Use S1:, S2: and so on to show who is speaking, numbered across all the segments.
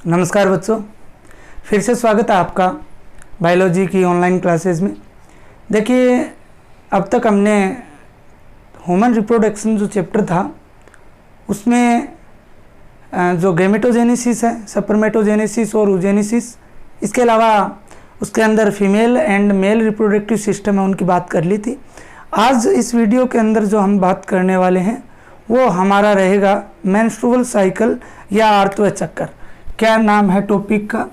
S1: नमस्कार बच्चों, फिर से स्वागत है आपका बायोलॉजी की ऑनलाइन क्लासेस में। देखिए, अब तक हमने ह्यूमन रिप्रोडक्शन जो चैप्टर था उसमें जो गैमेटोजेनेसिस है, स्पर्मेटोजेनेसिस और oogenesis, इसके अलावा उसके अंदर female and male reproductive system है उनकी बात कर ली थी। आज इस वीडियो के अंदर जो हम बात करने वाले हैं वो हमारा रहेगा मेंस्ट्रुअल साइकिल या आर्तव चक्कर। क्या नाम है टॉपिक का?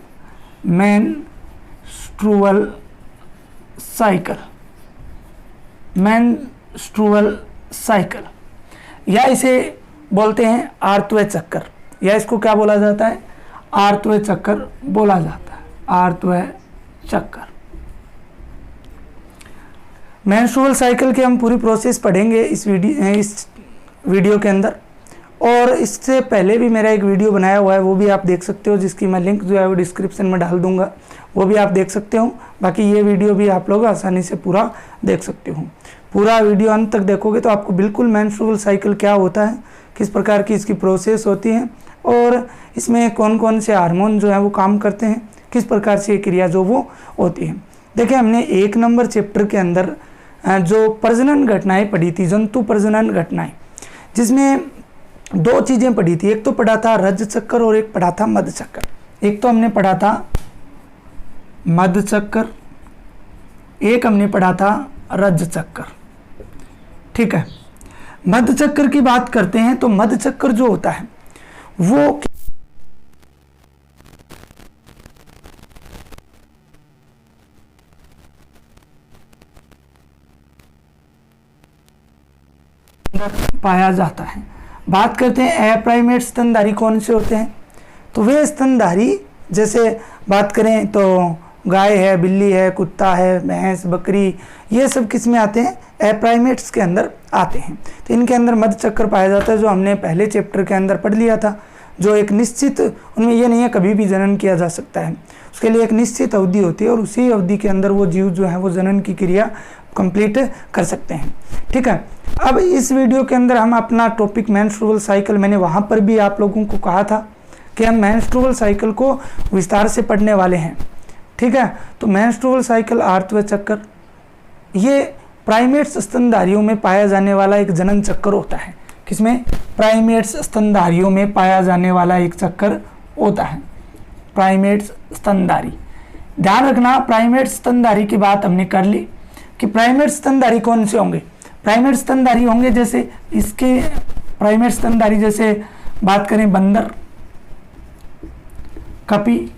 S1: Menstrual cycle. मेंस्ट्रुअल साइकिल या इसे बोलते हैं आर्तव चक्कर, या इसको क्या बोला जाता है? आर्तव चक्कर बोला जाता है। आर्तव चक्कर। मेंस्ट्रुअल साइकिल की हम पूरी प्रोसेस पढ़ेंगे इस वीडियो के अंदर, और इससे पहले भी मेरा एक वीडियो बनाया हुआ है, वो भी आप देख सकते हो, जिसकी मैं लिंक जो है वो डिस्क्रिप्शन में डाल दूंगा, वो भी आप देख सकते हो। बाकी ये वीडियो भी आप लोग आसानी से पूरा देख सकते हो। पूरा वीडियो अंत तक देखोगे तो आपको बिल्कुल मेंस्ट्रुअल साइकिल क्या होता है, किस प्रकार की इसकी प्रोसेस होती है, और इसमें कौन कौन से हार्मोन जो है वो काम करते हैं, किस प्रकार से ये क्रिया जो वो होती है। देखिए, हमने 1 नंबर चैप्टर के अंदर जो प्रजनन घटनाएं पढ़ी थी, जंतु प्रजनन घटनाएं, जिसमें 2 चीज़ें पढ़ी थी। एक तो पढ़ा था रज चक्कर और एक पढ़ा था मध चक्कर। एक तो हमने पढ़ा था मध चक्कर, एक हमने पढ़ा था रज चक्कर। ठीक है, मध चक्कर की बात करते हैं तो मध चक्कर जो होता है वो पाया जाता है। बात करते हैं अप्राइमेट स्तनधारी कौन से होते हैं, तो वे स्तनधारी, जैसे बात करें तो गाय है, बिल्ली है, कुत्ता है, भैंस, बकरी, ये सब किस में आते हैं? अप्राइमेट्स के अंदर आते हैं। तो इनके अंदर मध चक्कर पाया जाता है, जो हमने पहले चैप्टर के अंदर पढ़ लिया था। जो एक निश्चित, उनमें ये नहीं है कभी भी जनन किया जा सकता है, उसके लिए एक निश्चित अवधि होती है और उसी अवधि के अंदर वो जीव जो है वो जनन की क्रिया कंप्लीट कर सकते हैं। ठीक है, अब इस वीडियो के अंदर हम अपना टॉपिक मेंस्ट्रुअल साइकिल, मैंने वहाँ पर भी आप लोगों को कहा था कि हम मेंस्ट्रुअल साइकिल को विस्तार से पढ़ने वाले हैं। ठीक है, तो मेंस्ट्रुअल साइकिल आर्तव चक्कर ये प्राइमेट्स स्तनधारियों में पाया जाने वाला एक जनन चक्कर होता है। किसमें? प्राइमेट्स स्तनधारियों में पाया जाने वाला एक चक्कर होता है, प्राइमेट्स स्तनधारी। ध्यान रखना, प्राइमेट्स स्तनधारी की बात हमने कर ली कि प्राइमेट्स स्तनधारी कौन से होंगे। प्राइमेट स्तनधारी होंगे जैसे इसके प्राइमेट स्तनधारी, जैसे बात करें बंदर, कपि,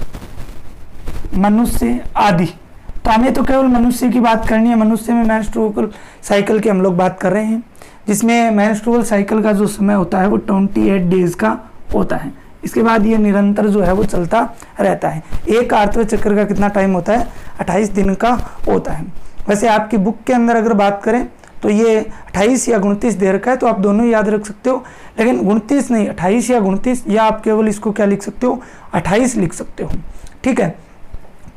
S1: मनुष्य आदि। तो हमें तो केवल मनुष्य की बात करनी है। मनुष्य में मेंस्ट्रुअल साइकिल की हम लोग बात कर रहे हैं, जिसमें मेंस्ट्रुअल साइकिल का जो समय होता है वो 28 डेज का होता है। इसके बाद ये निरंतर जो है वो चलता रहता है। एक आर्तव चक्कर का कितना टाइम होता है? 28 दिन का होता है। वैसे आपकी बुक के अंदर अगर बात करें तो ये 28 या 29 दे रखा है, तो आप दोनों याद रख सकते हो, लेकिन 29 नहीं, 28 या 29, या आप केवल इसको क्या लिख सकते हो? 28 लिख सकते हो। ठीक है,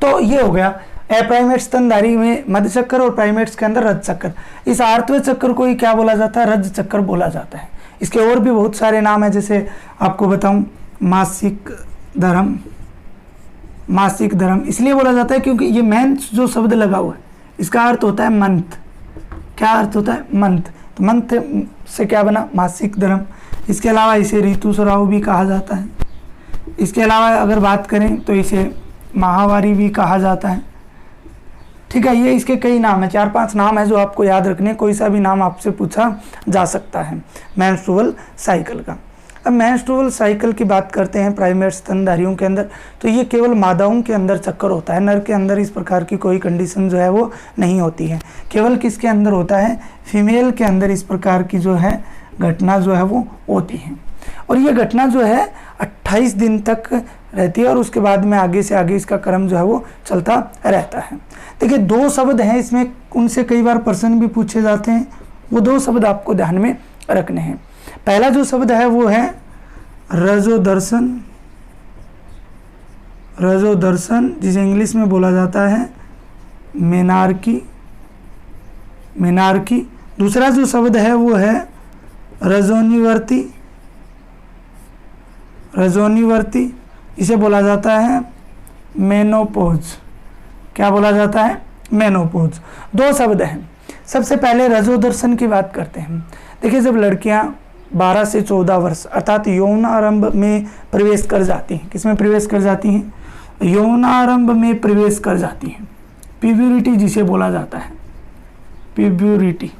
S1: तो ये हो गया अप्राइमेट स्तनधारी में मध चक्कर और प्राइमेट्स के अंदर रज चक्कर। इस आर्तव चक्कर को ही क्या बोला जाता है? रज चक्कर बोला जाता है। इसके और भी बहुत सारे नाम है, जैसे आपको बताऊं, मासिक धर्म। मासिक धर्म इसलिए बोला जाता है क्योंकि ये मेंस जो शब्द लगा हुआ है इसका अर्थ होता है मंथ। क्या अर्थ होता है? मंथ। तो मंथ से क्या बना? मासिक धर्म। इसके अलावा इसे ऋतुस्राव भी कहा जाता है। इसके अलावा अगर बात करें तो इसे माहवारी भी कहा जाता है। ठीक है, ये इसके कई नाम है, 4-5 नाम है जो आपको याद रखने, कोई सा भी नाम आपसे पूछा जा सकता है मेंस्ट्रुअल साइकिल का। अब मेंस्ट्रुअल साइकिल की बात करते हैं प्राइमेट स्तनधारियों के अंदर, तो ये केवल मादाओं के अंदर चक्कर होता है। नर के अंदर इस प्रकार की कोई कंडीशन जो है वो नहीं होती है। केवल किसके अंदर होता है? फीमेल के अंदर इस प्रकार की जो है घटना जो है वो होती है। और ये घटना जो है 28 दिन तक रहती है और उसके बाद में आगे से आगे इसका क्रम जो है वो चलता रहता है। देखिए, 2 शब्द हैं इसमें, उनसे कई बार प्रश्न भी पूछे जाते हैं। वो 2 शब्द आपको ध्यान में रखने हैं। पहला जो शब्द है वो है रजोदर्शन। रजोदर्शन, जिसे इंग्लिश में बोला जाता है मेनार्की। मेनार्की। दूसरा जो शब्द है वो है रजोनिवर्ती। रजोनिवर्ती। इसे बोला जाता है मेनोपॉज। क्या बोला जाता है? मेनोपॉज। दो शब्द हैं। सबसे पहले रजोदर्शन की बात करते हैं। देखिए, जब लड़कियां 12 से 14 वर्ष अर्थात यौनारंभ में प्रवेश कर जाती हैं, किसमें प्रवेश कर जाती हैं? यौनारंभ में प्रवेश कर जाती हैं। प्यूबरिटी जिसे बोला जाता है, प्यूबरिटी।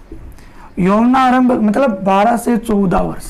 S1: यौनारंभ मतलब 12 से 14 वर्ष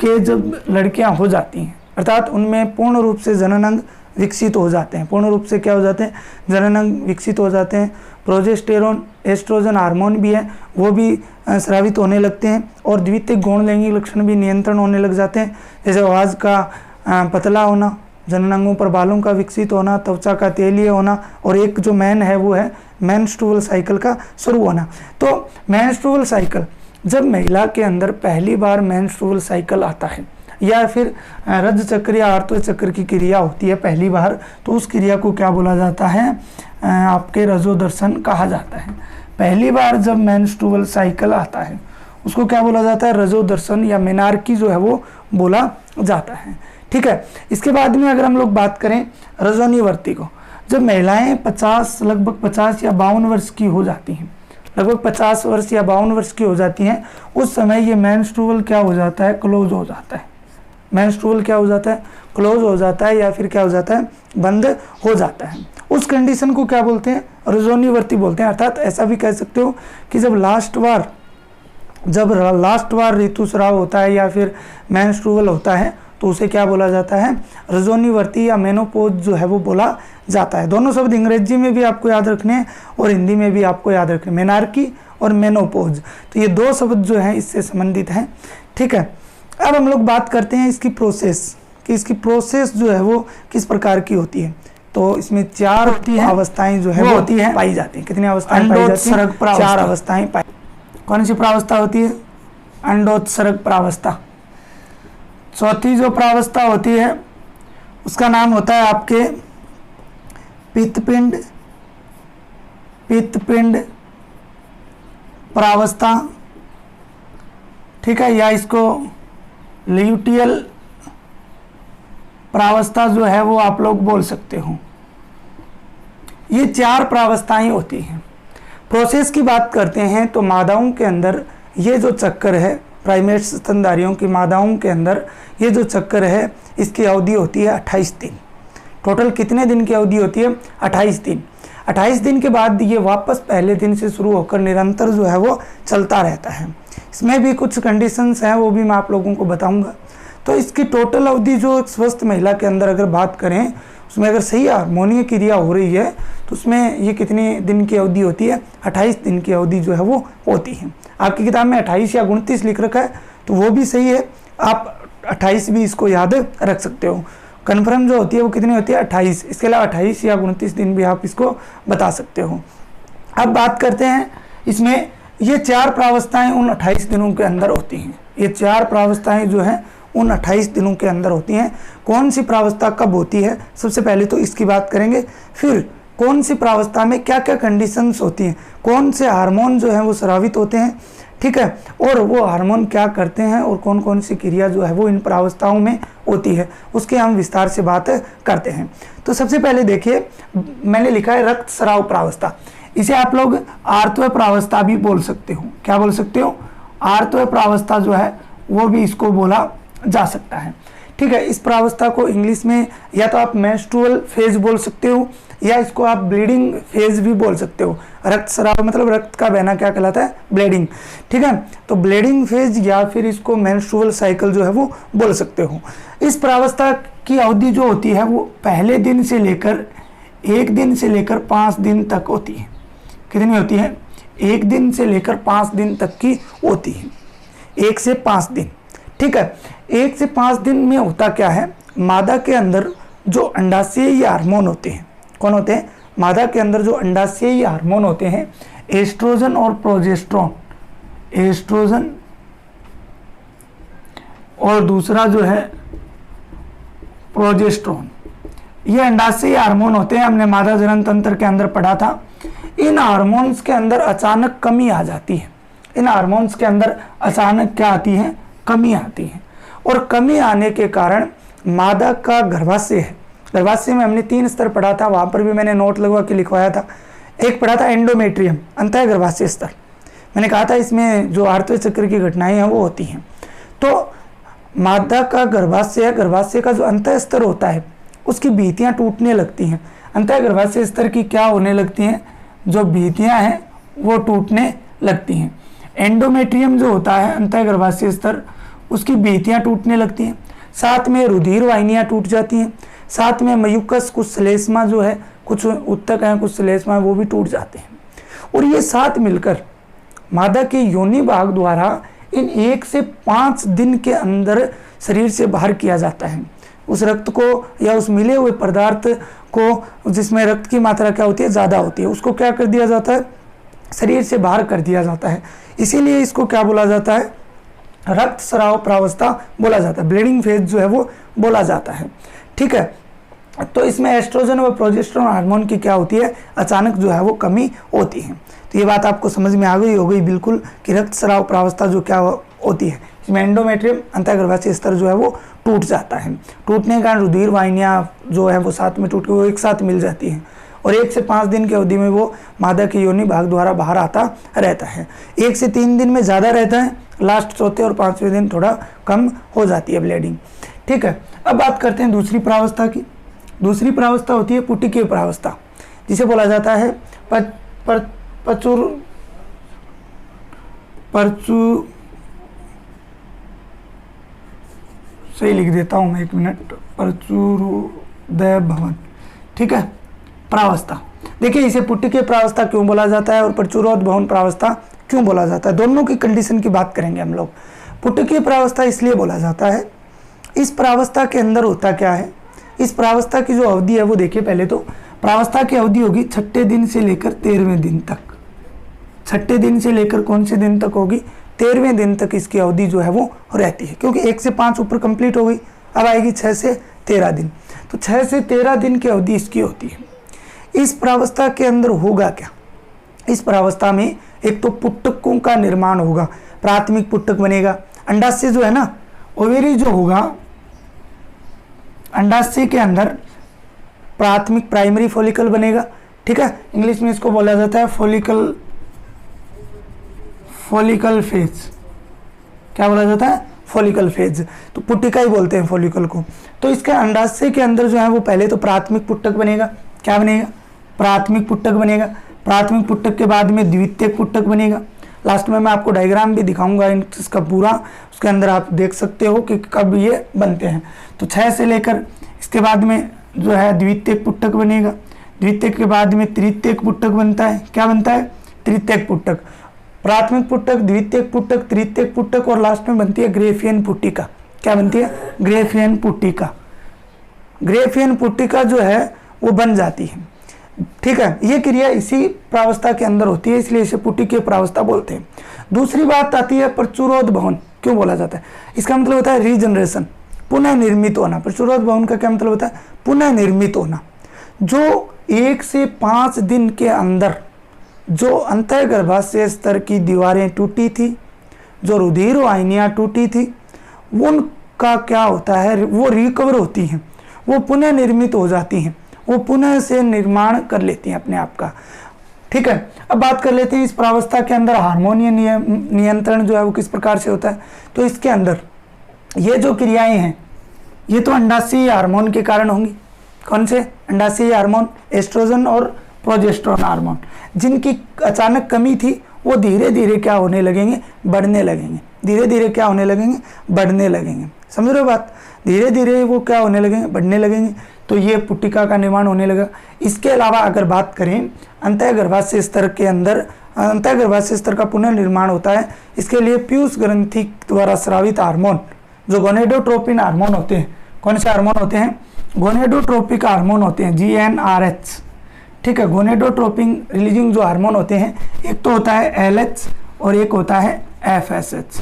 S1: के जब लड़कियां हो जाती हैं, अर्थात उनमें पूर्ण रूप से जननांग विकसित हो जाते हैं। पूर्ण रूप से क्या हो जाते हैं? जननांग विकसित हो जाते हैं। प्रोजेस्टेरोन, एस्ट्रोजन हार्मोन भी है, वो भी स्रावित होने लगते हैं और द्वितीयक गौण लैंगिक लक्षण भी नियंत्रण होने लग जाते हैं, जैसे आवाज़ का पतला होना, जननांगों पर बालों का विकसित होना, त्वचा का तेलीय होना, और एक जो मेन है वो है मेंस्ट्रुअल साइकिल का शुरू होना। तो मेंस्ट्रुअल साइकिल, जब महिला के अंदर पहली बार मेंस्ट्रुअल साइकिल आता है या फिर रज चक्र या आर्तव चक्र की क्रिया होती है पहली बार, तो उस क्रिया को क्या बोला जाता है? आपके रजोदर्शन कहा जाता है। पहली बार जब मेंस्ट्रुअल साइकिल आता है उसको क्या बोला जाता है? रजोदर्शन या मेनार्की जो है वो बोला जाता है। ठीक है। इसके बाद में अगर हम लोग बात करें रजोनिवर्ती को, जब महिलाएं लगभग 50 या 52 वर्ष की हो जाती हैं, लगभग 50 वर्ष या 52 वर्ष की हो जाती हैं, उस समय ये मेंस्ट्रुअल क्या हो जाता है? क्लोज हो जाता है। मेंस्ट्रुअल क्या हो जाता है? क्लोज हो जाता है या फिर क्या हो जाता है? बंद हो जाता है। उस कंडीशन को क्या बोलते हैं? रजोनिवर्ती बोलते हैं। अर्थात ऐसा भी कह सकते हो कि जब लास्ट बार ऋतुस्राव होता है या फिर मेंस्ट्रुअल होता है तो उसे क्या बोला जाता है? रजोनिवर्ती या मेनोपॉज जो है वो बोला जाता है। दोनों शब्द अंग्रेजी में भी आपको याद रखने हैं और हिंदी में भी आपको याद रखने, मेनार्की और मेनोपॉज। तो ये दो शब्द जो हैं इससे संबंधित हैं। ठीक है। अब हम लोग बात करते हैं इसकी प्रोसेस, कि इसकी प्रोसेस जो है वो किस प्रकार की होती है। तो इसमें 4 अवस्थाएं जो है वो होती है, पाई जाती हैं। कितनी अवस्थाएं पाई जाती हैं? 4 अवस्थाएं पाई। कौन सी प्रावस्था होती है? अंडोत्सर्ग प्रावस्था। चौथी जो प्रावस्था होती है उसका नाम होता है आपके पित्तपिंड प्रावस्था। ठीक है, या इसको ल्यूटियल प्रावस्था जो है वो आप लोग बोल सकते हो। ये 4 प्रावस्थाएं होती हैं। प्रोसेस की बात करते हैं तो मादाओं के अंदर ये जो चक्कर है, प्राइमेट स्तनधारियों की मादाओं के अंदर ये जो चक्कर है इसकी अवधि होती है 28 दिन। टोटल कितने दिन की अवधि होती है? 28 दिन। 28 दिन के बाद ये वापस पहले दिन से शुरू होकर निरंतर जो है वो चलता रहता है। इसमें भी कुछ कंडीशंस हैं, वो भी मैं आप लोगों को बताऊंगा। तो इसकी टोटल अवधि जो एक स्वस्थ महिला के अंदर अगर बात करें, उसमें अगर सही हार्मोनीय क्रिया हो रही है तो उसमें ये कितनी दिन की अवधि होती है? 28 दिन की अवधि जो है वो होती है। आपकी किताब में 28 या 29 लिख रखा है तो वो भी सही है, आप 28 भी इसको याद रख सकते हो। कन्फर्म जो होती है वो कितनी होती है? 28। इसके अलावा 28 या 29 दिन भी आप इसको बता सकते हो। अब बात करते हैं इसमें ये 4 प्रावस्थाएं उन 28 दिनों के अंदर होती हैं। ये 4 प्रावस्थाएं जो हैं उन 28 दिनों के अंदर होती हैं। कौन सी प्रावस्था कब होती है, सबसे पहले तो इसकी बात करेंगे। फिर कौन सी प्रावस्था में क्या क्या कंडीशंस होती हैं, कौन से हार्मोन जो हैं वो स्रावित होते हैं। ठीक है, और वो हार्मोन क्या करते हैं और कौन कौन सी क्रिया जो है वो इन प्रावस्थाओं में होती है, उसके हम विस्तार से बात करते हैं। तो सबसे पहले देखिए, मैंने लिखा है रक्तस्राव प्रावस्था। इसे आप लोग आर्तव प्रावस्था भी बोल सकते हो। क्या बोल सकते हो? आर्तव प्रावस्था जो है वो भी इसको बोला जा सकता है। ठीक है, इस प्रावस्था को इंग्लिश में या तो आप मेंस्ट्रुअल फेज बोल सकते हो या इसको आप ब्लीडिंग फेज भी बोल सकते हो। रक्तस्राव मतलब रक्त का बहना क्या कहलाता है? ब्लीडिंग। ठीक है, तो ब्लीडिंग फेज या फिर इसको मेंस्ट्रुअल साइकिल जो है वो बोल सकते हो। इस प्रावस्था की अवधि जो होती है वो पहले दिन से लेकर 1 दिन से लेकर 5 दिन तक होती है। कितनी होती है? 1 दिन से लेकर 5 दिन तक की होती है। 1 से 5 दिन। ठीक है, 1 से 5 दिन में होता क्या है? मादा के अंदर जो अंडाशयी हार्मोन होते हैं, कौन होते हैं? मादा के अंदर जो अंडाशयी हार्मोन होते हैं, एस्ट्रोजन और प्रोजेस्टेरोन। एस्ट्रोजन और दूसरा जो है प्रोजेस्टेरोन, ये अंडाशयी हार्मोन होते हैं। हमने मादा जनन तंत्र के अंदर पढ़ा था। इन हार्मोन्स के अंदर अचानक कमी आ जाती है। इन हार्मोन्स के अंदर अचानक क्या आती है? कमी आती है। और कमी आने के कारण मादा का गर्भाशय है। गर्भाशय में हमने 3 स्तर पढ़ा था, वहाँ पर भी मैंने नोट लगवा के लिखवाया था। एक पढ़ा था एंडोमेट्रियम, अंतः गर्भाशय स्तर। मैंने कहा था इसमें जो आर्तव चक्र की घटनाएं हैं वो होती हैं। तो मादा का गर्भाशय, गर्भाशय का जो अंतः स्तर होता है उसकी भित्तियाँ टूटने लगती हैं। अंतः गर्भाशय स्तर की क्या होने लगती हैं, जो भित्तियाँ हैं वो टूटने लगती हैं। एंडोमेट्रियम जो होता है अंतः गर्भाशय स्तर, उसकी भित्तियाँ टूटने लगती हैं। साथ में रुधिर वाहिनियाँ टूट जाती हैं। साथ में मयूकस, कुछ श्लेष्मा जो है, कुछ उत्तक हैं, कुछ श्लेष्मा वो भी टूट जाते हैं। और ये साथ मिलकर मादा के योनि भाग द्वारा इन 1 से 5 दिन के अंदर शरीर से बाहर किया जाता है। उस रक्त को या उस मिले हुए पदार्थ को, जिसमें रक्त की मात्रा क्या होती है, ज़्यादा होती है, उसको क्या कर दिया जाता है, शरीर से बाहर कर दिया जाता है। इसीलिए इसको क्या बोला जाता है, रक्तस्राव प्रावस्था बोला जाता है, ब्लीडिंग फेज जो है वो बोला जाता है। ठीक है, तो इसमें एस्ट्रोजन व प्रोजेस्टेरोन हार्मोन की क्या होती है, अचानक जो है वो कमी होती है। तो ये बात आपको समझ में आ गई हो गई बिल्कुल कि रक्तस्राव प्रावस्था जो क्या होती है, इसमें एंडोमेट्रियम अंतः गर्भाशय स्तर जो है वो टूट जाता है। टूटने के कारण रुधिर वाहिनियाँ जो है वो साथ में टूट के वो एक साथ मिल जाती हैं और 1 से 5 दिन की अवधि में वो मादा के योनि भाग द्वारा बाहर आता रहता है। 1 से 3 दिन में ज़्यादा रहता है, लास्ट चौथे और 5वें दिन थोड़ा कम हो जाती है ब्लीडिंग। ठीक है, अब बात करते हैं दूसरी प्रावस्था की। दूसरी प्रावस्था होती है पुटिकीय प्रावस्था, जिसे बोला जाता है सही लिख देता हूँ मैं, 1 मिनट, प्रचुरोदय भवन। ठीक है, प्रावस्था। देखिए इसे पुटिकीय प्रावस्था क्यों बोला जाता है और प्रचुरोदय भवन प्रावस्था क्यों बोला जाता है, दोनों की कंडीशन की बात करेंगे हम लोग। पुटिकीय प्रावस्था इसलिए बोला जाता है, इस प्रावस्था के अंदर होता क्या है, इस प्रावस्था की जो अवधि है वो देखिए। पहले तो प्रावस्था की अवधि होगी 6ठे दिन से लेकर 13वें दिन तक। 6ठे दिन से लेकर कौन से दिन तक होगी, 13वें दिन तक इसकी अवधि जो है वो रहती है, क्योंकि 1 से 5 ऊपर कंप्लीट हो गई, अब आएगी 6 से 13 दिन। तो 6 से 13 दिन की अवधि इसकी होती है। इस प्रावस्था के अंदर होगा क्या, इस प्रावस्था में एक तो पुट्टकों का निर्माण होगा, प्राथमिक पुट्टक बनेगा। अंडाशय जो है ना, ओवेरी जो होगा, अंडाशय के अंदर प्राथमिक प्राइमरी फॉलिकल बनेगा। ठीक है, इंग्लिश में इसको बोला जाता है फॉलिकल फेज। क्या बोला जाता है, फॉलिकल फेज। तो पुट्टिका ही बोलते हैं फॉलिकल को। तो इसके अंडाशय के अंदर जो है वो पहले तो प्राथमिक पुट्टक बनेगा। क्या बनेगा, प्राथमिक पुट्टक बनेगा। प्राथमिक पुट्टक के बाद में द्वितीयक पुट्टक बनेगा। लास्ट में मैं आपको डायग्राम भी दिखाऊंगा इसका पूरा, उसके अंदर आप देख सकते हो कि कब ये बनते हैं। तो 6 से लेकर इसके बाद में जो है द्वितीयक पुट्टक बनेगा। द्वितीयक के बाद में तृतीयक पुट्टक बनता है। क्या बनता है, तृतीयक पुट्टक। प्राथमिक पुट्टक, द्वितीयक पुट्टक, तृतीयक पुट्टक और लास्ट में बनती है ग्रेफियन पुट्टिका। क्या बनती है, ग्रेफियन पुट्टिका। ग्रेफियन पुट्टिका जो है वो बन जाती है। ठीक है, ये क्रिया इसी प्रावस्था के अंदर होती है, इसलिए इसे पुट्टिकीय प्रावस्था बोलते हैं। दूसरी बात आती है प्रचुरोद भवन। क्यों बोला जाता है, इसका मतलब होता है रीजनरेशन, पुनः निर्मित होना। प्रचुरोद भवन का क्या मतलब होता है, पुनः निर्मित होना। जो 1 से 5 दिन के अंदर जो अंतः गर्भाशय स्तर की दीवारें टूटी थी, जो रुधिर वाहिनियाँ टूटी थी, उनका क्या होता है, वो रिकवर होती हैं, वो पुनः निर्मित हो जाती हैं, वो पुनः से निर्माण कर लेती हैं अपने आप का। ठीक है, अब बात कर लेते हैं इस प्रावस्था के अंदर हार्मोनिय नियंत्रण जो है वो किस प्रकार से होता है। तो इसके अंदर ये जो क्रियाएं हैं ये तो अंडाशयी हार्मोन के कारण होंगी। कौन से, अंडाशयी हार्मोन, एस्ट्रोजन और प्रोजेस्टेरोन हार्मोन, जिनकी अचानक कमी थी वो धीरे धीरे क्या होने लगेंगे, बढ़ने लगेंगे। धीरे धीरे क्या होने लगेंगे, बढ़ने लगेंगे। समझ रहे हो बात, धीरे धीरे वो क्या होने लगेंगे, बढ़ने लगेंगे। तो ये पुट्टिका का निर्माण होने लगा। इसके अलावा अगर बात करें अंतः गर्भाशय स्तर के अंदर, अंतः गर्भाशय स्तर का पुनर्निर्माण होता है। इसके लिए पीयूष ग्रंथि द्वारा स्रावित हार्मोन जो गोनेडोट्रोपिन हार्मोन होते हैं, कौन से हार्मोन होते हैं, गोनेडोट्रोपिक हार्मोन होते हैं, GnRH। ठीक है, गोनेडोट्रोपिन रिलीजिंग जो हार्मोन होते हैं, एक तो होता है LH और एक होता है FSH।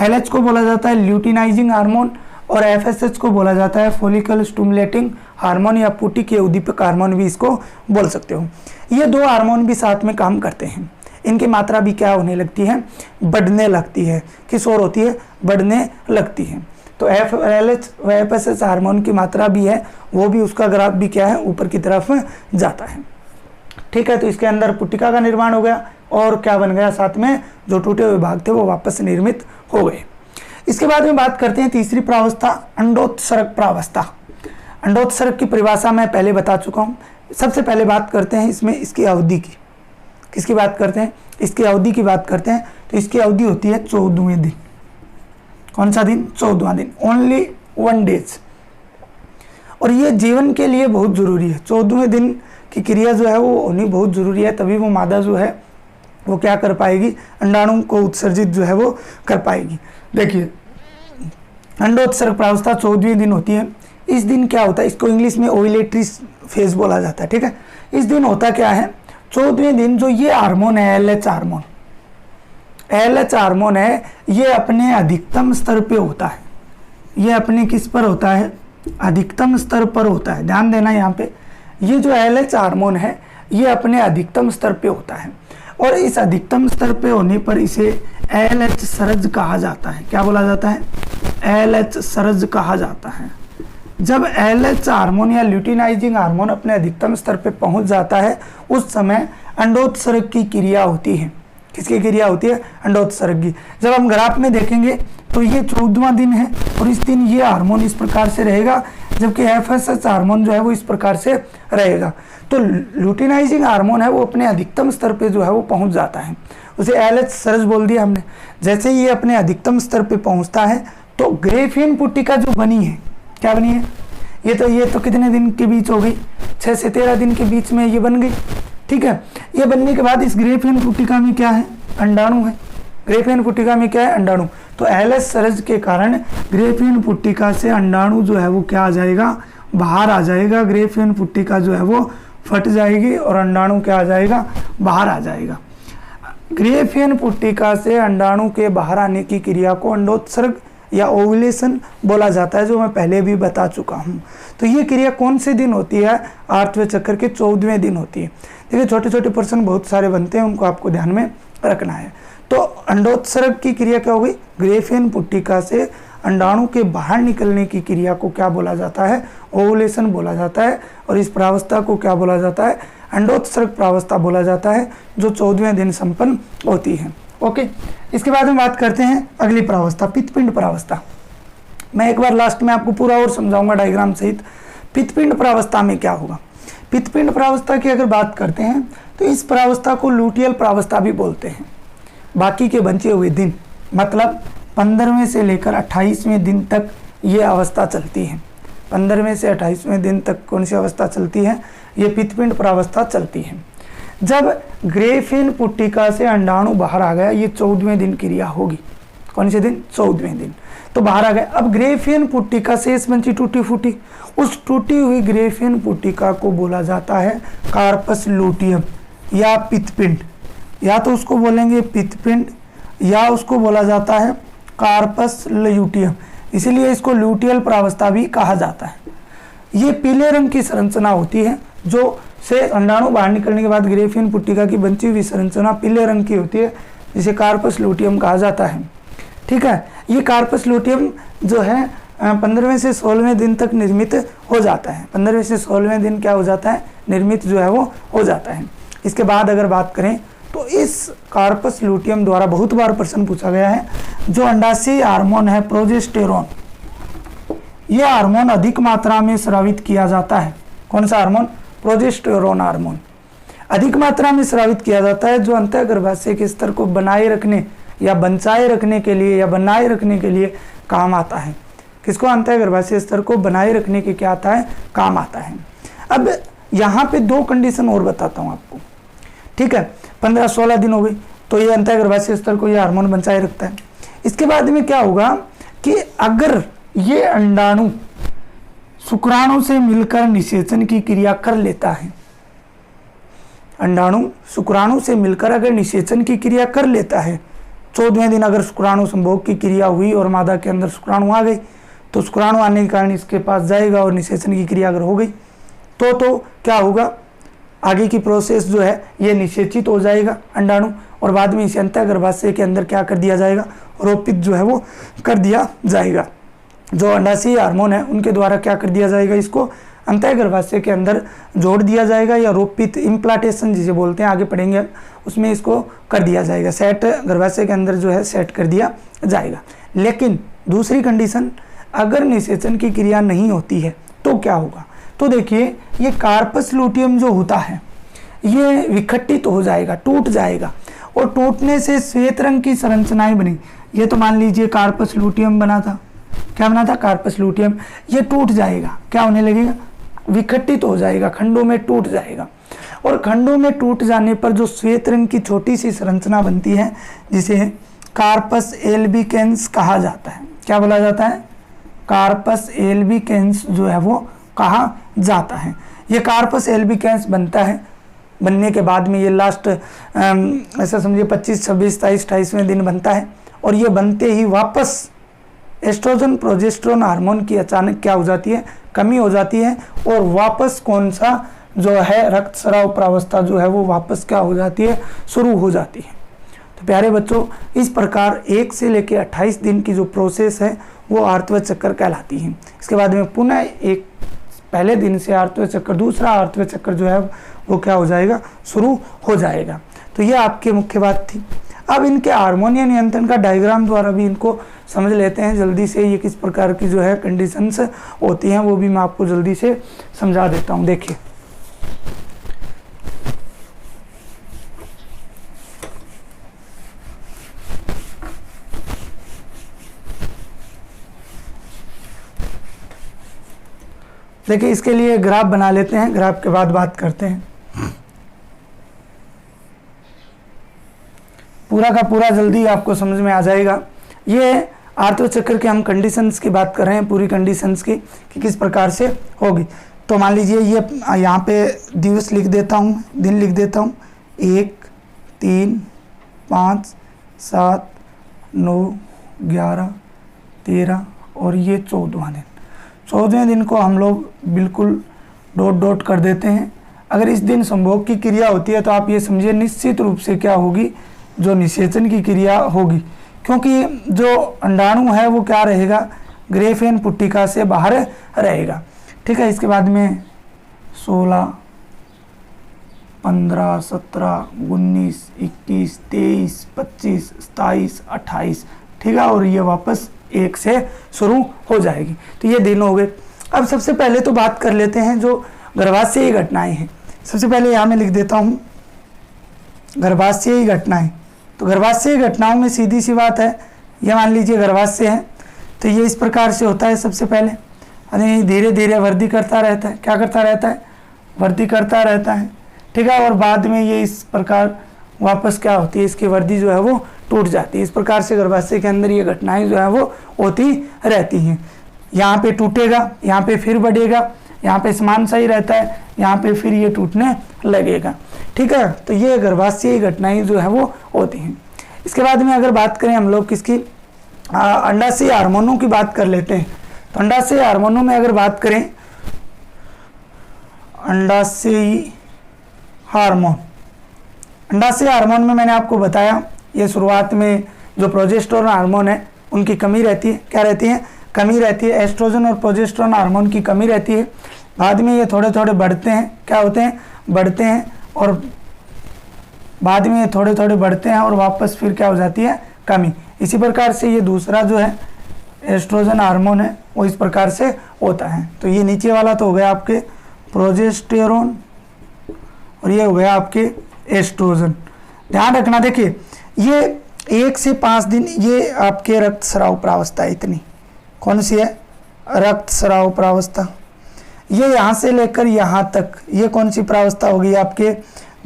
S1: LH को बोला जाता है ल्यूटिनाइजिंग हार्मोन और FSH को बोला जाता है फॉलिकल स्टिमुलेटिंग हार्मोन या पुट्टिकीय उद्दीपक हार्मोन भी इसको बोल सकते हो। ये 2 हार्मोन भी साथ में काम करते हैं। इनकी मात्रा भी क्या होने लगती है, बढ़ने लगती है। किस ओर होती है, बढ़ने लगती है। तो FLH व FSH हार्मोन की मात्रा भी है, वो भी उसका ग्राफ भी क्या है, ऊपर की तरफ जाता है। ठीक है, तो इसके अंदर पुट्टिका का निर्माण हो गया और क्या बन गया, साथ में जो टूटे हुए भाग थे वो वापस निर्मित हो गए। इसके बाद में बात करते हैं तीसरी प्रावस्था, अंडोत्सर्ग प्रावस्था। अंडोत्सर्ग की परिभाषा मैं पहले बता चुका हूँ। सबसे पहले बात करते हैं इसमें इसकी अवधि की। किसकी बात करते हैं, इसकी अवधि की बात करते हैं। तो इसकी अवधि होती है 14वें दिन। कौन सा दिन, 14वां दिन, ओनली 1 डेज। और ये जीवन के लिए बहुत जरूरी है। 14वें दिन की क्रिया जो है वो होनी बहुत जरूरी है, तभी वो मादा जो है वो क्या कर पाएगी, अंडाणु को उत्सर्जित जो है वो कर पाएगी। देखिए अंडोत्सर्ग प्रावस्था 14वें दिन होती है। इस दिन क्या होता है, इसको इंग्लिश में ओव्यूलेटरी फेज बोला जाता है। ठीक है, इस दिन होता क्या है, 14वें दिन जो ये हार्मोन है LH हार्मोन, LH हार्मोन है, ये अपने अधिकतम स्तर पे होता है। ये अपने किस पर होता है, अधिकतम स्तर पर होता है। ध्यान देना यहाँ पे, ये जो LH हार्मोन है ये अपने अधिकतम स्तर पे होता है और इस अधिकतम स्तर पे होने पर इसे LH सरज कहा जाता है। क्या बोला जाता है, LH सरज कहा जाता है। जब LH हार्मोन या ल्यूटिनाइजिंग हार्मोन अपने अधिकतम स्तर पे पहुंच जाता है उस समय अंडोत्सर्ग की क्रिया होती है। किसकी क्रिया होती है, अंडोत्सर्ग की। जब हम ग्राफ में देखेंगे तो ये 14वां दिन है और इस दिन ये हार्मोन इस प्रकार से रहेगा, जबकि FSH हार्मोन जो है वो इस प्रकार से रहेगा। तो ल्यूटिनाइजिंग हार्मोन है वो अपने अधिकतम स्तर पे जो है वो पहुंच जाता है, उसे LH सरज बोल दिया हमने। जैसे ही ये अपने अधिकतम स्तर पे पहुंचता है तो ग्रेफियन पुट्टिका जो बनी है, क्या बनी है, ये तो कितने दिन के बीच हो गई, 6 से 13 दिन के बीच में ये बन गई। ठीक है, ये बनने के बाद इस ग्रेफियन पुट्टिका में क्या है, अंडाणु है। ग्रेफियन पुट्टिका में क्या है, अंडाणु। तो LH सरज के कारण ग्रेफियन पुट्टिका से अंडाणु जो है वो क्या आ जाएगा, बाहर आ जाएगा। ग्रेफियन पुट्टिका जो है वो फट जाएगी और अंडाणु क्या आ जाएगा, बाहर आ जाएगा। ग्रेफियन पुट्टिका से अंडाणु के बाहर आने की क्रिया को अंडोत्सर्ग या ओव्यूलेशन बोला जाता है, जो मैं पहले भी बता चुका हूँ। तो ये क्रिया कौन से दिन होती है, आठवें चक्र के 14वें दिन होती है। देखिए छोटे छोटे प्रश्न बहुत सारे बनते हैं, उनको आपको ध्यान में रखना है। तो अंडोत्सर्ग की क्रिया क्या होगी, ग्रेफियन पुट्टिका से अंडाणु के बाहर निकलने की क्रिया को क्या बोला जाता है, ओव्यूलेशन बोला जाता है। और इस प्रावस्था को क्या बोला जाता है, अंडोत्सर्ग प्रावस्था बोला जाता है, जो 14वें दिन संपन्न होती है। ओके, इसके बाद में बात करते हैं अगली प्रावस्था, पित्तपिंड प्रावस्था। मैं एक बार लास्ट में आपको पूरा और समझाऊंगा डायग्राम सहित। पित्तपिंड प्रावस्था में क्या होगा, पित्तपिंड प्रावस्था की अगर बात करते हैं तो इस प्रावस्था को लुटियल प्रावस्था भी बोलते हैं। बाकी के बचे हुए दिन, मतलब 15वें से लेकर 28वें दिन तक ये अवस्था चलती है। 15वें से 28वें दिन तक कौन सी अवस्था चलती है, ये पित्तपिंड प्रावस्था चलती है। जब ग्रेफियन पुट्टिका से अंडाणु बाहर आ गया, ये 14वें दिन क्रिया होगी। कौन से दिन, 14वें दिन, तो बाहर आ गए। अब ग्रेफियन पुट्टिका शेष बची टूटी फूटी, उस टूटी हुई ग्रेफियन पुट्टिका को बोला जाता है कार्पस लुटियम या पित्तपिंड। या तो उसको बोलेंगे पित्तपिंड या उसको बोला जाता है कार्पस ल्यूटियम, इसीलिए इसको लुटियल प्रावस्था भी कहा जाता है। ये पीले रंग की संरचना होती है, जो से अंडाणु बाहर निकलने के बाद ग्रेफियन पुट्टिका की बची हुई संरचना पीले रंग की होती है, जिसे कार्पस लुटियम कहा जाता है। ठीक है, ये कार्पस लुटियम जो है 15वें से 16वें दिन तक निर्मित हो जाता है। 15वें से 16वें दिन क्या हो जाता है, निर्मित जो है वो हो जाता है। इसके बाद अगर बात करें तो इस कार्पस लुटियम द्वारा बहुत बार प्रश्न पूछा गया है, जो अंडाशय हार्मोन है प्रोजेस्टेरोन, ये हार्मोन अधिक मात्रा में स्रावित किया जाता है। कौन सा हार्मोन, प्रोजेस्टेरोन हार्मोन अधिक मात्रा में स्रावित किया जाता है, जो अंतः गर्भाशय के स्तर को बनाए रखने या बचाए रखने के लिए या बनाए रखने के लिए काम आता है। किसको, अंतः गर्भाशय स्तर को बनाए रखने के क्या आता है, काम आता है। अब यहाँ पे 2 कंडीशन और बताता हूँ आपको। ठीक है, 15-16 दिन हो गई तो ये अंतः गर्भाशय स्तर को ये हार्मोन बचाए रखता है। इसके बाद में क्या होगा कि अगर ये अंडाणु शुक्राणु से मिलकर निषेचन की क्रिया कर लेता है, अंडाणु शुक्राणु से मिलकर अगर निषेचन की क्रिया कर लेता है, 14वें दिन अगर शुक्राणु संभोग की क्रिया हुई और मादा के अंदर शुक्राणु आ गई, तो शुक्राणु आने के कारण इसके पास जाएगा और निषेचन की क्रिया अगर हो गई तो क्या होगा, आगे की प्रोसेस जो है ये निषेचित हो जाएगा अंडाणु, और बाद में इसे अंतः गर्भाशय के अंदर क्या कर दिया जाएगा, रोपित जो है वो कर दिया जाएगा। जो अंडाशय हार्मोन है उनके द्वारा क्या कर दिया जाएगा, इसको अंतः गर्भाशय के अंदर जोड़ दिया जाएगा, या रोपित इम्प्लांटेशन जिसे बोलते हैं, आगे पढ़ेंगे उसमें इसको कर दिया जाएगा, सेट गर्भाशय के अंदर जो है सेट कर दिया जाएगा। लेकिन दूसरी कंडीशन, अगर निषेचन की क्रिया नहीं होती है तो क्या होगा, तो देखिए ये कार्पस लूटियम जो होता है ये विखंडित हो जाएगा, टूट जाएगा, और टूटने से श्वेत रंग की संरचनाएं बनी। ये तो मान लीजिए कार्पस लूटियम बना था, क्या बना था, कार्पस लूटियम, ये टूट जाएगा, क्या होने लगेगा, विखंडित हो जाएगा, खंडों में टूट जाएगा। और खंडों में टूट जाने पर जो श्वेत रंग की छोटी सी संरचना बनती है जिसे कार्पस एल्बिकेंस कहा जाता है। क्या बोला जाता है, कार्पस एल्बिकेंस जो है वो कहा जाता है। ये कार्पस एल्बिकेंस बनता है, बनने के बाद में ये लास्ट ऐसा समझिए 25, 26, 27, 28वें दिन बनता है, और ये बनते ही वापस एस्ट्रोजन प्रोजेस्टेरोन हार्मोन की अचानक क्या हो जाती है, कमी हो जाती है, और वापस कौन सा जो है रक्तस्राव प्रावस्था जो है वो वापस क्या हो जाती है, शुरू हो जाती है। तो प्यारे बच्चों, इस प्रकार 1 से लेकर 28 दिन की जो प्रोसेस है वो आर्तव चक्कर कहलाती है। इसके बाद में पुनः एक पहले दिन से आर्तव चक्कर, दूसरा आर्तव चक्कर जो है वो क्या हो जाएगा, शुरू हो जाएगा। तो ये आपकी मुख्य बात थी। अब इनके हार्मोनिय नियंत्रण का डायग्राम द्वारा भी इनको समझ लेते हैं जल्दी से, ये किस प्रकार की जो है कंडीशंस होती हैं वो भी मैं आपको जल्दी से समझा देता हूँ। देखिए देखिए इसके लिए ग्राफ बना लेते हैं, ग्राफ के बाद बात करते हैं। पूरा का पूरा जल्दी आपको समझ में आ जाएगा। ये आर्तव चक्र के हम कंडीशंस की बात कर रहे हैं, पूरी कंडीशंस की कि किस प्रकार से होगी। तो मान लीजिए ये यहाँ पे दिवस लिख देता हूँ, दिन लिख देता हूँ, 1, 3, 5, 7, 9, 11, 13 और ये 14वां दिन। 14वें दिन को हम लोग बिल्कुल डॉट डॉट कर देते हैं। अगर इस दिन संभोग की क्रिया होती है तो आप ये समझिए निश्चित रूप से क्या होगी, जो निषेचन की क्रिया होगी, क्योंकि जो अंडाणु है वो क्या रहेगा, ग्रेफेन पुट्टिका से बाहर रहेगा। ठीक है, इसके बाद में 16, 15, 17, 19, 21, 23, 25, 27, 28, ठीक है, और ये वापस 1 से शुरू हो जाएगी। तो ये दिन हो गए। अब सबसे पहले तो बात कर लेते हैं जो गर्भाशयी घटनाएं हैं। सबसे पहले यहाँ मैं लिख देता हूँ गर्भाशयी घटनाएं। तो गर्भाशयी घटनाओं में सीधी सी बात है, ये मान लीजिए गर्भाशय है तो ये इस प्रकार से होता है। सबसे पहले यानी धीरे धीरे वृद्धि करता रहता है, क्या करता रहता है, वृद्धि करता रहता है। ठीक है, और बाद में ये इस प्रकार वापस क्या होती है, इसकी वृद्धि जो है वो टूट जाती है। इस प्रकार से गर्भाशय के अंदर ये घटनाएं जो है वो होती रहती हैं। यहाँ पे टूटेगा, यहाँ पे फिर बढ़ेगा, यहाँ पे समान सही रहता है, यहाँ पे फिर ये टूटने लगेगा। ठीक है, तो ये गर्भाशयी घटनाएं जो है वो होती हैं। इसके बाद में अगर बात करें हम लोग किसकी, अंडाशय हार्मोनों की बात कर लेते हैं। तो अंडाशय हार्मोनों में अगर बात करें, अंडाशय हार्मोन, अंडाशय हार्मोन में मैंने आपको बताया ये शुरुआत में जो प्रोजेस्टेरोन हार्मोन है उनकी कमी रहती है। क्या रहती है, कमी रहती है। एस्ट्रोजन और प्रोजेस्टेरोन हार्मोन की कमी रहती है। बाद में ये थोड़े थोड़े बढ़ते हैं, क्या होते हैं, बढ़ते हैं, और बाद में ये थोड़े थोड़े बढ़ते हैं और वापस फिर क्या हो जाती है, कमी। इसी प्रकार से ये दूसरा जो है एस्ट्रोजन हार्मोन है वो इस प्रकार से होता है। तो ये नीचे वाला तो हो गया आपके प्रोजेस्टेरोन और ये हो गया आपके एस्ट्रोजन। ध्यान रखना, देखिए ये 1 से 5 दिन ये आपके रक्तस्राव प्रावस्था है। इतनी कौन सी है, रक्तस्राव प्रावस्था। ये यहाँ से लेकर यहाँ तक ये कौन सी प्रावस्था होगी, आपके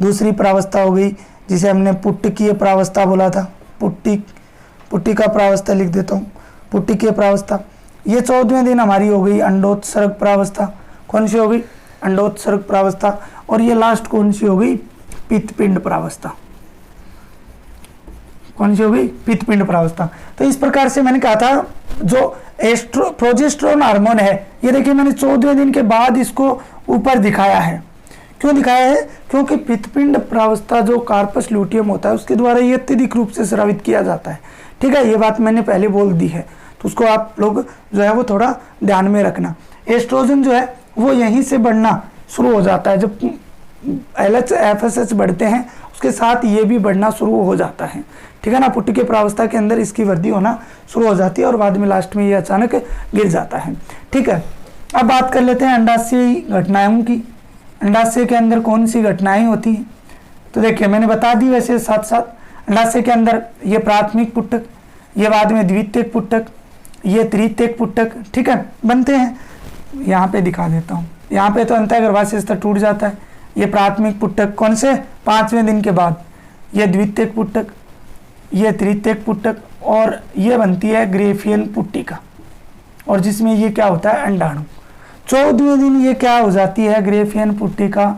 S1: दूसरी प्रावस्था हो गई, जिसे हमने पुट्टिकीय प्रावस्था बोला था। पुट्टिका प्रावस्था लिख देता हूँ, पुट्टिकीय प्रावस्था। ये 14वें दिन हमारी हो गई अंडोत्सर्ग प्रावस्था। कौन सी हो गई, अंडोत्सर्ग प्रावस्था। और ये लास्ट कौन सी हो गई, पित्तपिंड प्रावस्था। कौन सी हो गई, पित्तपिंड प्रावस्था। तो इस प्रकार से मैंने कहा था जो प्रोजेस्टेरोन हार्मोन है, ये देखिए मैंने 14वें दिन के बाद इसको ऊपर दिखाया है। क्यों दिखाया है, क्योंकि पित्तपिंड प्रावस्था जो कार्पस लूटियम होता है उसके द्वारा ये अत्यधिक रूप से स्रावित किया जाता है। ठीक है, ये बात मैंने पहले बोल दी है। तो उसको आप लोग जो है वो थोड़ा ध्यान में रखना। एस्ट्रोजन जो है वो यहीं से बढ़ना शुरू हो जाता है, जब LH FSH बढ़ते हैं उसके साथ ये भी बढ़ना शुरू हो जाता है, ठीक है ना। पुट्टी के प्रावस्था के अंदर इसकी वृद्धि होना शुरू हो जाती है और बाद में लास्ट में ये अचानक गिर जाता है, ठीक है। अब बात कर लेते हैं अंडाशय घटनाओं की। अंडाशय के अंदर कौन सी घटनाएं होती हैं, तो देखिए मैंने बता दी वैसे साथ साथ। अंडाशय के अंदर ये प्राथमिक पुट्टक, ये बाद में द्वितीयक पुट्टक, ये तृतीयक पुट्टक, ठीक है, बनते हैं। यहाँ पे दिखा देता हूँ, यहाँ पे तो अंतःगर्भाशय स्तर टूट जाता है। ये प्राथमिक पुट्टक कौन से 5वें दिन के बाद, ये द्वितीयक पुट्टक, ये तृतीयक पुट्टक, और ये बनती है ग्रेफियन पुट्टिका, और जिसमें ये क्या होता है अंडाणु। 14वें दिन ये क्या हो जाती है, ग्रेफियन पुट्टिका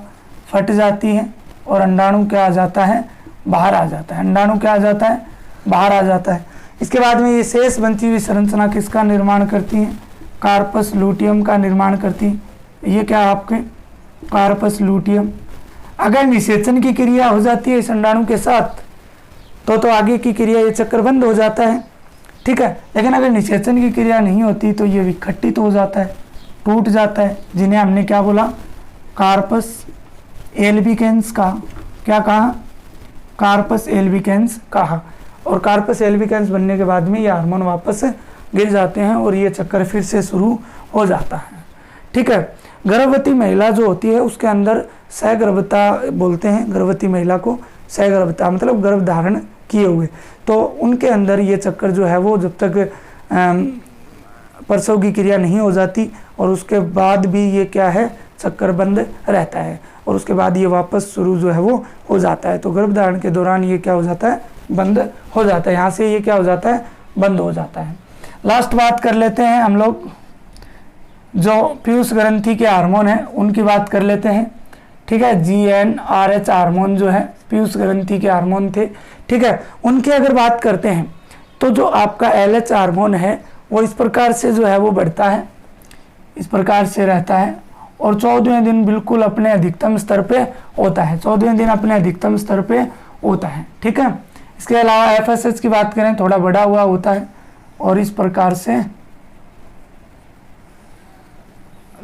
S1: फट जाती है और अंडाणु क्या आ जाता है, बाहर आ जाता है। अंडाणु क्या आ जाता है, बाहर आ जाता है। इसके बाद में ये शेष बनती हुई संरचना किसका निर्माण करती है, कार्पस लूटियम का निर्माण करती है। ये क्या आपके कार्पस लूटियम। अगर निषेचन की क्रिया हो जाती है इस अंडाणु के साथ तो आगे की क्रिया ये चक्कर बंद हो जाता है, ठीक है। लेकिन अगर निषेचन की क्रिया नहीं होती तो ये विखंडित हो जाता है, टूट जाता है, जिन्हें हमने क्या बोला, कार्पस एल्बिकेंस का क्या कहा, कार्पस एल्बिकेंस कहा। और कार्पस एल्बिकेंस बनने के बाद में ये हार्मोन वापस गिर जाते हैं और ये चक्कर फिर से शुरू हो जाता है, ठीक है। गर्भवती महिला जो होती है उसके अंदर सहगर्भता बोलते हैं, गर्भवती महिला को सहगर्भता मतलब गर्भ धारण किए हुए, तो उनके अंदर ये चक्कर जो है वो जब तक प्रसव की क्रिया नहीं हो जाती और उसके बाद भी ये क्या है, चक्कर बंद रहता है और उसके बाद ये वापस शुरू जो है वो हो जाता है। तो गर्भधारण के दौरान ये क्या हो जाता है, बंद हो जाता है, यहाँ से ये क्या हो जाता है, बंद हो जाता है। लास्ट बात कर लेते हैं हम लोग, जो पीयूष ग्रंथि के हार्मोन हैं उनकी बात कर लेते हैं, ठीक है। GnRH हार्मोन जो है पीयूष ग्रंथि के हार्मोन थे, ठीक है। उनकी अगर बात करते हैं तो जो आपका LH हार्मोन है वो इस प्रकार से जो है वो बढ़ता है, इस प्रकार से रहता है और 14वें दिन बिल्कुल अपने अधिकतम स्तर पे होता है, 14वें दिन अपने अधिकतम स्तर पे होता है, ठीक है। इसके अलावा FSH की बात करें थोड़ा बढ़ा हुआ होता है और इस प्रकार से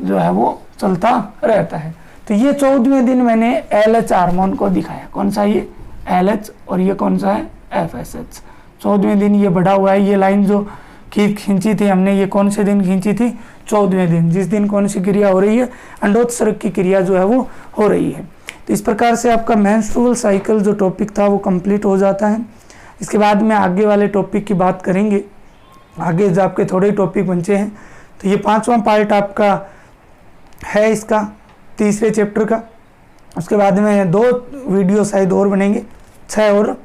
S1: जो है वो चलता रहता है। तो ये 14वें दिन मैंने LH हार्मोन को दिखाया, कौन सा, ये LH और ये कौन सा है, FSH। 14वें दिन ये बढ़ा हुआ है, ये लाइन जो खींची थी हमने, ये कौन से दिन खींची थी, 14वें दिन, जिस दिन कौन सी क्रिया हो रही है, अंडोत्सर्ग की क्रिया जो है वो हो रही है। तो इस प्रकार से आपका मेंस्ट्रुअल साइकिल जो टॉपिक था वो कंप्लीट हो जाता है। इसके बाद में आगे वाले टॉपिक की बात करेंगे, आगे जो आपके थोड़े टॉपिक बचे हैं। तो ये 5वां पार्ट आपका है इसका 3रे चैप्टर का। उसके बाद में 2 वीडियो शायद और बनेंगे, 6 और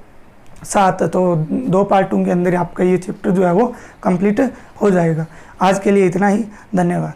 S1: 7, तो 2 पार्टों के अंदर आपका ये चैप्टर जो है वो कंप्लीट हो जाएगा। आज के लिए इतना ही, धन्यवाद।